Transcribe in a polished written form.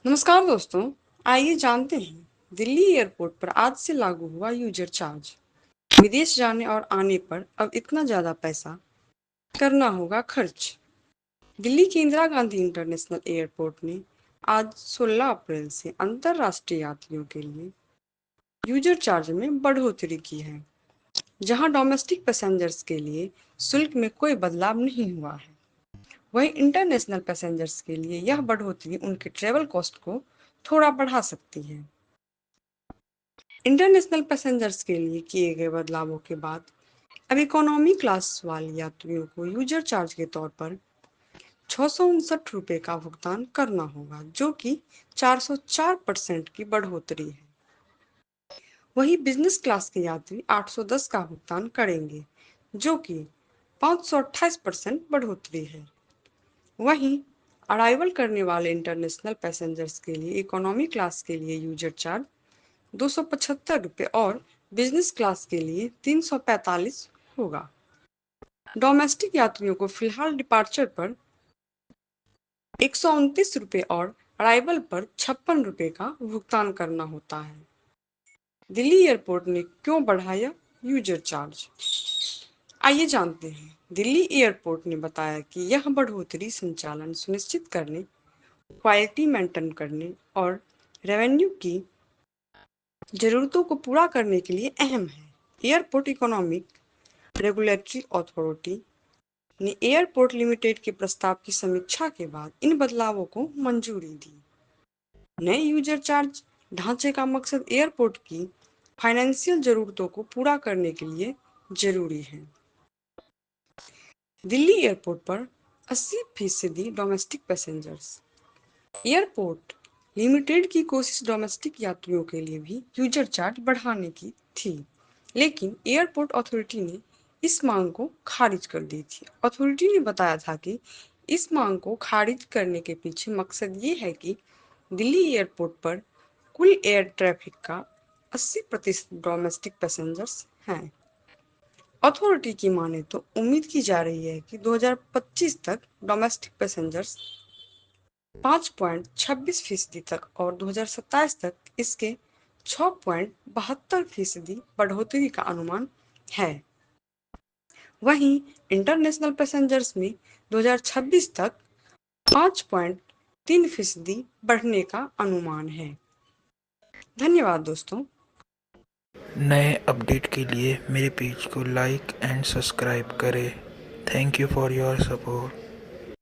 नमस्कार दोस्तों, आइए जानते हैं दिल्ली एयरपोर्ट पर आज से लागू हुआ यूजर चार्ज। विदेश जाने और आने पर अब इतना ज्यादा पैसा करना होगा खर्च। दिल्ली के इंदिरा गांधी इंटरनेशनल एयरपोर्ट ने आज 16 अप्रैल से अंतर्राष्ट्रीय यात्रियों के लिए यूजर चार्ज में बढ़ोतरी की है। जहां डोमेस्टिक पैसेंजर्स के लिए शुल्क में कोई बदलाव नहीं हुआ है, वहीं इंटरनेशनल पैसेंजर्स के लिए यह बढ़ोतरी उनके ट्रेवल कॉस्ट को थोड़ा बढ़ा सकती है। इंटरनेशनल पैसेंजर्स के लिए किए गए बदलावों के बाद अब इकोनॉमी क्लास वाले यात्रियों को यूजर चार्ज के तौर पर 659 रुपये का भुगतान करना होगा, जो कि 404% की बढ़ोतरी है। वहीं बिजनेस क्लास के यात्री 810 का भुगतान करेंगे, जो कि 528% बढ़ोतरी है। वहीं अराइवल करने वाले इंटरनेशनल पैसेंजर्स के लिए इकोनॉमी क्लास के लिए यूजर चार्ज 275 रुपये और बिजनेस क्लास के लिए 345 होगा। डोमेस्टिक यात्रियों को फिलहाल डिपार्चर पर 129 रुपये और अराइवल पर 56 रुपये का भुगतान करना होता है। दिल्ली एयरपोर्ट ने क्यों बढ़ाया यूजर चार्ज? आइए जानते हैं। दिल्ली एयरपोर्ट ने बताया कि यह बढ़ोतरी संचालन सुनिश्चित करने, क्वालिटी मेंटेन करने और रेवेन्यू की जरूरतों को पूरा करने के लिए अहम है। एयरपोर्ट इकोनॉमिक रेगुलेटरी अथॉरिटी ने एयरपोर्ट लिमिटेड के प्रस्ताव की समीक्षा के बाद इन बदलावों को मंजूरी दी। नए यूजर चार्ज ढांचे का मकसद एयरपोर्ट की फाइनेंशियल जरूरतों को पूरा करने के लिए जरूरी है। दिल्ली एयरपोर्ट पर 80% डोमेस्टिक पैसेंजर्स। एयरपोर्ट लिमिटेड की कोशिश डोमेस्टिक यात्रियों के लिए भी यूजर चार्ज बढ़ाने की थी, लेकिन एयरपोर्ट अथॉरिटी ने इस मांग को खारिज कर दी थी। अथॉरिटी ने बताया था कि इस मांग को खारिज करने के पीछे मकसद ये है कि दिल्ली एयरपोर्ट पर कुल एयर ट्रैफिक का 80% डोमेस्टिक पैसेंजर्स हैं। अथॉरिटी की माने तो उम्मीद की जा रही है कि 2025 तक डोमेस्टिक पैसेंजर्स 5.26% तक और 2027 तक इसके 6.72% बढ़ोतरी का अनुमान है। वहीं इंटरनेशनल पैसेंजर्स में 2026 तक 5.3% बढ़ने का अनुमान है। धन्यवाद दोस्तों। नए अपडेट के लिए मेरे पेज को लाइक एंड सब्सक्राइब करें। Thank you for your support.